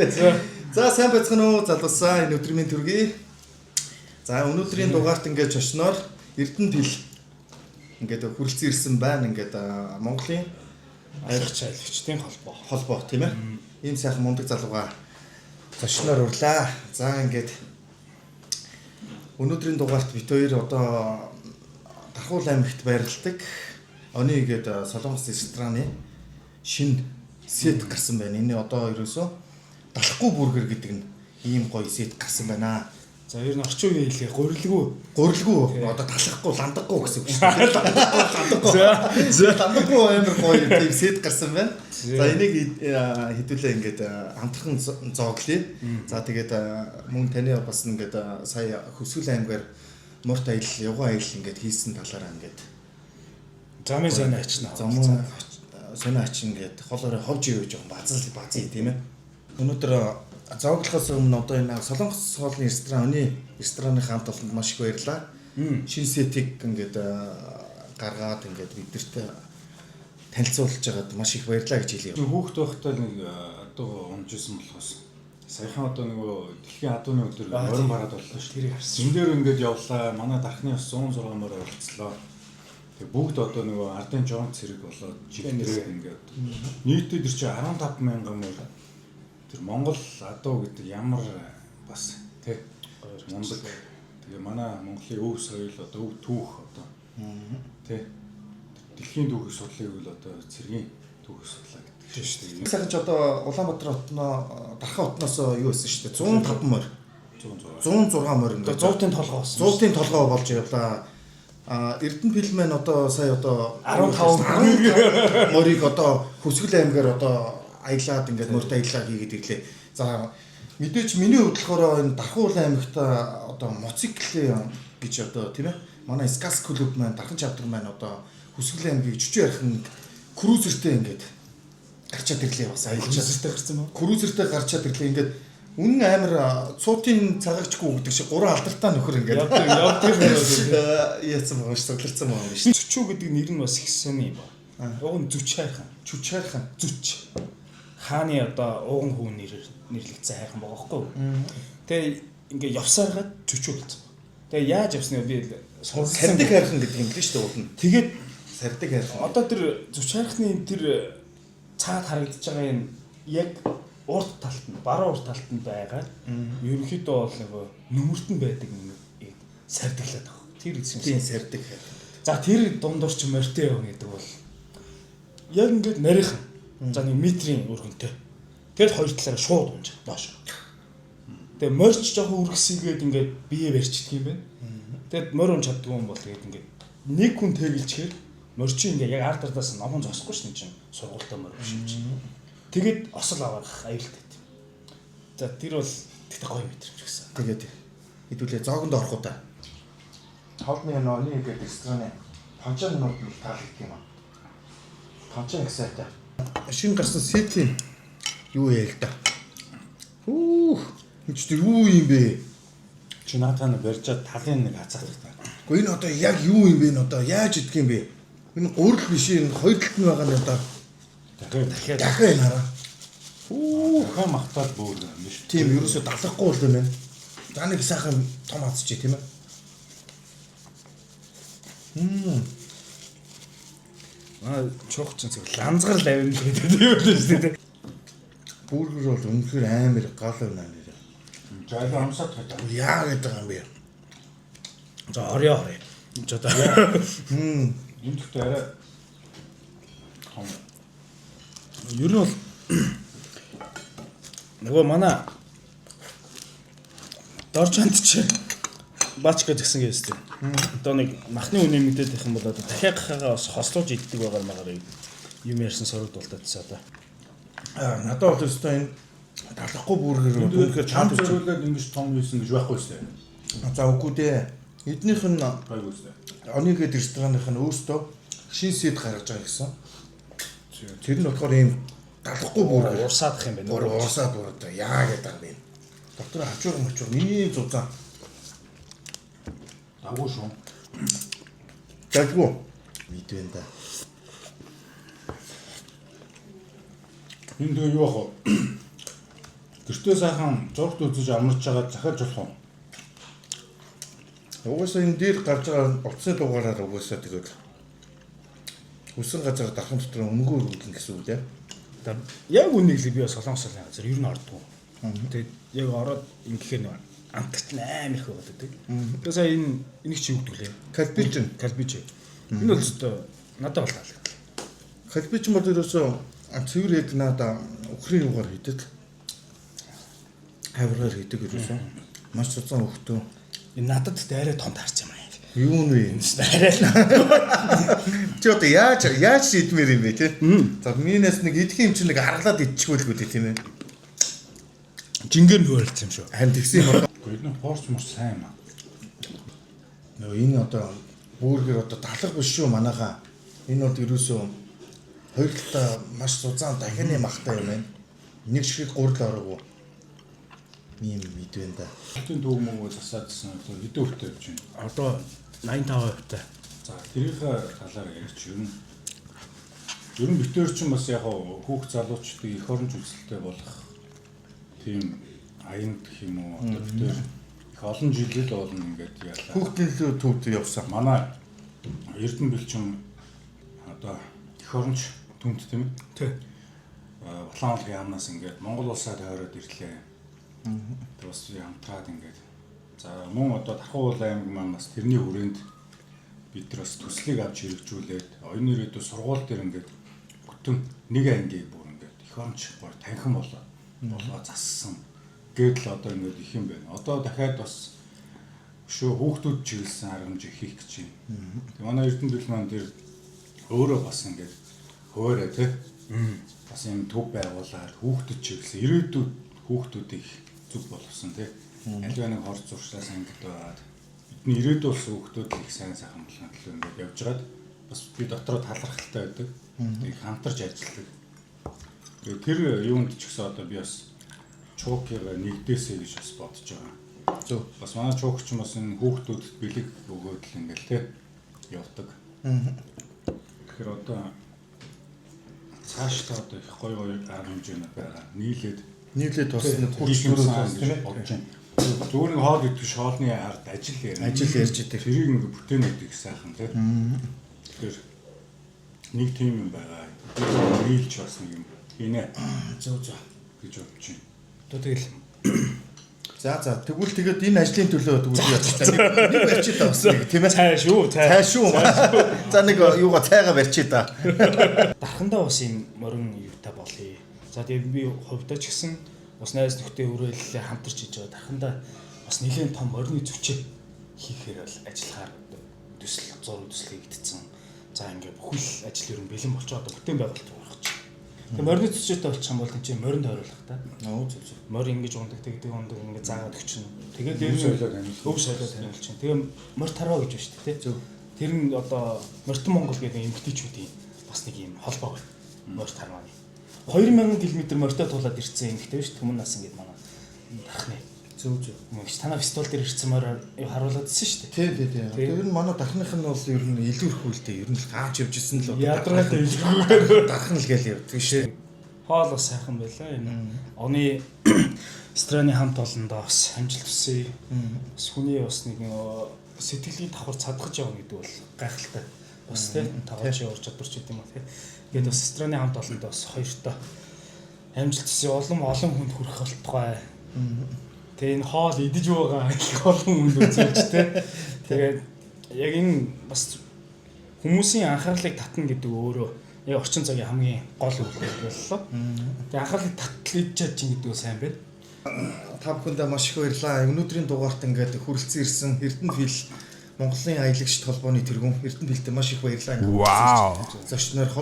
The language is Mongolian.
За сайн байцгаана уу залуусаа энэ өдрийн төргий. За өнөөдрийн дугаарт ингээд чошноор Эрдэнэ хэл ингээд хүрэлцэн ирсэн байна. Ингээд Монголын айлгчдын холбоо тийм ээ. Ийм сайхан мундаг залууга чошноор урлаа. За ингээд өнөөдрийн дугаарт бит хоёр одоо Дархуул аймагт байрладаг. Оны ингээд Солонгос рестораны шинэ сет гарсан байна. Энэ одоо ерөөсөө далахгүй бүргэр гэдэг нь ийм гоё сет гарсан байна. За ер нь орчин үеийн хэлээ гурилгүй одоо талахгүй ландахгүй гэсэн үг шүү дээ. За ландахгүй амар гоё тийм сет гарсан байна. За энийг хэдүүлээ ингээд амтхан зооглоё. За тэгээд мөн таны бас ингээд сая Хөсгөл аймгаар морт аялал, явган аялал ингээд хийсэн талаараа ингээд замын сонио ачна. Замын сонио ач ингээд холоороо ховж ивэж жоохон базий тийм ээ. Өнөөдөр зооглохоос өмнө одоо энэ Солонгос хоолны рестораны хамт олонд маш их баярлалаа. Шинэ сетийг ингээд гаргаад ингээд бидэрт танилцуулж байгаад маш их баярлалаа гэж хэлье. Хүүхэд байхдаа нэг одоо унжсэн болохоос саяхан одоо нөгөө дэлхийн адууны өдөр орон бараад боллоо шүү. Тэрийг харсан. Энд дээр ингээд явлаа. Манай дархны бас 106 мөр оролцлоо. Тэгээ бүгд одоо нөгөө ардын жон цэрэг болоод жигнэрээ ингээд нийтдээ тэр чинь 15,000 мөр тэр Монгол адуу гэдэг ямар бас тий мундаг. Тэгээ манай Монголын өв соёл одоо өв түүх одоо тий дэлхийн түүхийг судлах гэвэл одоо цэргийн түүхийг судлаа гэдэг шүү дээ. Сайхан ч одоо Улаанбаатар хотноо Дархан хотноос юу байсан шүү дээ. 105 морь. 106 морь ингээд 100-ын толгой болсон. 100-ын толгой болж явлаа. Эрдэнэ филмэн одоо сая одоо 15 морийг одоо Хөсгөл аймгаар одоо аялаад ингээд морьт аялал хийгээд ирлээ. За мэдээч миний хувьд болохоор энэ Дархуул аймагт одоо моцикл гэж одоо тийм ээ манай Скас клуб маань Дархан чавдар маань одоо Хөсгөл аймгийг жүжиг ярих нэг крузертэй ингээд гарчаад ирлээ бас аялалчтай гарсан ба. Крузертэй гарчаад ирлээ ингээд үнэн амар цуутын цагаагчгүй гэдэг шиг гурван алдартай нөхөр ингээд явдаг яатсан байгаа шүү дээ. Цогларсан байгаа шүү. Зүчүү гэдэг нэр нь бас их сони юм ба. Уг нь зүч хайхан. Зүч. Хааны одоо ууган хүн нэрлэгдсэн хайхан байгаа байхгүй юу? Тэгээ ингээ явсаргаад зүчүү болсон. Тэгээ яаж явсныг би сардаг хайхан гэдэг юм л шүү дээ уг нь. Тэгээд сардаг хайхан. Одоо тэр зүч хайхны тэр цаад харагдаж байгаа юм яг урт талд нь, баруун урт талд нь байгаа. Ерөнхийдөө бол нөгөө нүмерт нь байдаг нэг сардаглаад байгаа. Тэр гэсэн тийм сардаг хайхан. За тэр дундуур ч морьтой явна гэдэг бол яг ингээд нарийнхан. За нэг метрийн өргөнтэй. Тэгэд хоёр талаараа шууд унж доош. Тэгээ морьч жоохон үргэсгээд ингээд бие барьчихдаг юм байна. Тэгэд морь унж чаддгүй юм бол тэгээд ингээд нэг хүн тэгэлчээр морьч ингээд яг ард ардаас номон зогсохгүй ш нь чинь сургуультай морь биш юм чинь. Тэгээд осол авах аюултай. За тэр бол тэгтээ гоё мэдрэмж гэсэн. Тэгээд хэдүүлээ зоогонд орох удаа. Хоолны оны гэдэг рестораны панчан нууд нь таалагддаг юм аа. Панчан эксайта. Шинэ гарсан сетийн юу яа л да. Хич тэр юу юм бэ? Чи наатаа барьжаад талын нэг хацаадаг та. Гэхдээ энэ одоо яг юу юм бэ? Одоо яаж идэх юм бэ? Энэ гурил биш энэ хоёр талд нь байгаа нь одоо дахиад энэ хараа. Хэн махтаад бүр юм биш. Тийм ерөөсөө далахгүй л юм байна. За нэг сайхан том хацчих тийм ээ. Чуух чинь ланзгар лавин гэдэг юм л шүү дээ. Бүргэр бол үнэхээр амар гал байна нэр. Жаал амсаад байдаг. Яа гэдэг юм бэ? За орё. Энд одоо энэ дэхтэй арай ер нь бол нөгөө манай доржонд чи бачка гэсэн гэсэн. Одоо нэг махны үнэ мэдээд их юм бол одоо дахиад гахаага бас хослуулж иддэг байгаа магаар юм ярьсан сорогдуултаадс одоо. Надад бол өстой энэ талахгүй бүргэр үнэхээр чамд зориулаад ингэж том хийсэн гэж байхгүй шүү дээ. За үгүй дээ. Эднийх нь гайгүй шүү дээ. Оны гээд рестораных нь өөртөө шин сет гаргаж байгаа гэсэн. Тэр нь болохоор ийм талахгүй бүргэр урсаадах юм байна. Урсаад бүрдээ яа гэдэг юм бэ? Доктор хажуур миний зузаан. Агуу шүү. Тэггүй. Мэдвэн да. Энд юу яах вэ? Гэртээ сайхан зургт үзэж амарч байгаа захиалж болох уу? Угаасаа энэ дээр гарч байгаа утасны дугаараар угаасаа тэгээд хүсэн газар дархан дотор өнгөөр үлдэн гэсэн үг лээ. Яг үнийг л би бас солонгос солон газар ер нь ордог. Тэгээд яг ороод ингэхээр нэг амтгт амар их болдог. Тэгээд сая энийг чи юу гэдэг лээ? Калбич. Энэ бол зөвхөн надад бол таалаг. Калбич бол ерөөсөө цэвэр яг надаа өхрийн югаар хийдэг. Хавраар хийдэг ерөөсөө. Маш цуцсан хөхтөө. Энэ надад дайраа том таарч юм аа. Юу нэ? Чи одоо яаж шийдмээр юм бэ те? За минээс нэг идэх юм чинь нэг харгалаад идчихвэлгүй тийм ээ. Жингээр нөөрэлцсэн юм шүү. Харин тэгсэн юм байна. Гэхдээ энэ порч мөр сайн юм аа. Нөө энэ одоо бүргэр одоо талах биш шүү манайхаа. Энэ бол ерөөсөө хоёр талаа маш сузаан дахины махтай юм байна. Нэг шиг гурал ороогүй. Ийм мэдвэн да. Хотын төв мөнгө засаадсан хэдэн хүртэл явж байна. Одоо 85%. За тэрийнхээ талаар ярьж ер нь битээр чинь бас яг хүүхд залуучдыг эх оронч үзэлтэй болох тийм аянд гэх юм уу одоо битээр их олон жилэл болно ингээд яалаа. Хүүхдийн төвд явсан. Манай Эрдэнэ бэлчин одоо эх оронч түнт тийм ээ. Тий. Улаанлын яамнаас ингээд Монгол улсад хойроод ирлээ. Тэр бас хамтраад ингээд. За мөн одоо Тархуул аймаг маань бас тэрний хүрээнд бид нар бас төслийг авч хэрэгжүүлээд оюуны ирээдүйн сургууль дээр ингээд бүтэн нэг ангийг бүр ингээд эх оронч бор танхим болоо зассан. Гэдэл одоо ингээд их юм байна. Одоо дахиад бас шүү хүүхдүүд чиглэсэн аргамж хийх гэж байна. Тэг манай Эрдэнэ бэлэн маань тэр өөрөө бас ингээд хөөрэ тий. Бас юм төв байгуулаад хүүхдүүд чиглэсэн ирээдүйд хүүхдүүдийг зүг болгосон тий. Аливаа нэг хор зуршлаас ангид байгаад бидний ирээдүйн хүүхдүүд их сайн сайхан болгох төлөө ингээд явж байгаад бас би дотроо талархалтай байдаг. Тэг хамтарч ажилладаг. Тэгээ тэр юунд ч гэсэн одоо би бас чуукигаа нэгдээсэй гэж бас бодож байгаа. Зөв. Бас манай чуук ч бас энэ хүүхдүүдэд бэлэг өгөөд л ингээл тий явдаг. Тэгэхээр одоо цааш та одоо их гоё арга хэмжээнд байгаа. Нийлээд бас нэг хүчрүүл бас тийм ээ. бодож байна. Зүгээр нэг хоол идэх шоолны ард ажил ярьж идэг. Тэрийг ингээ бүтээнүүд их сайхан тий. Тэгэхээр нэг тийм юм байгаа. Нийлж бас нэг юм хийнэ. Зөв гэж бодож байна. Одоо тэгэл За тэгвэл тэгээд энэ ажлын төлөө тэгвэл нэг барьчид та бас нэг тийм ээ. цай шүү. За нэг юугаа цайгаа барьчид та. Дархандаа бас юм морин юутай болъё. За тэгээд би хувьдаа ч гэсэн бас найз нөхдөд өрөөллөө хамтарч хийж байгаа. Дархандаа бас нэлээд том морины зүвчээ хийхээр бол ажиллахаар зураг төсөл хийгдсэн. За ингээд бүхэл ажил ер нь бэлэн болчихоо одоо бүтээн байгуулалт болох чинь. Тэгээд морины зүвчээтэй болчих юм бол энэ чинь моринд ойруулах та. Зөв. Морь ингэж ундаг ингээд заагаад өгчин. Тэгээд Өв соёлоо таниулчин. Тэгээд морь тарва гэж байна шүү дээ, тий. Зөв. Тэр нь одоо Мортон Монгол гэдэг эмгтээчүүдийн бас нэг юм холбоо байна. Морь тарваны. 2000 км морьтой туулаад ирсэн эмгтээ шүү дээ. Түмэн насан гэдэг манай дархны. Зөв. Мэгч танаа фестивал дээр ирсэн морь харуулдсан шүү дээ. Тий. Тэр нь манай дархных нь бол ер нь илүү их үлдээ. Ер нь л гаач явжсэн л Ядаргаатай илүү дархан л гээл явдаг шүү. Хоол бас сайхан байлаа. Энэ оны страны хамт олондоо бас амжилт хүсье. Бас хүний бас нэг сэтгэлийн давхар цадгаж явна гэдэг бол гайхалтай. Бас тийм тавч явж чадварч гэдэг юм аа тийм. Тэгээд бас страны хамт олондоо бас хоёртоо амжилт хүсье. Олон хүнд хүрэх болтугай. Тэгээ энэ хоол идэж байгаа их олон хүнд үзүүлж тийм. Тэгээд яг энэ бас хүмүүсийн анхаарлыг татна гэдэг өөрөө яг орчин цагийн хамгийн гол үйл боллоо. Тэгээ анхаарлыг татлаж чинь гэдэг нь сайн байна. Та бүхэндээ маш их баярлалаа. Өнөөдрийн дугаарт ингээд хүрэлцэн ирсэн Эрдэнэ Фил Монголын аялагчид холбооны тэргүүн Эрдэнэ Филтэй маш их баярлалаа. Вау. Зочноор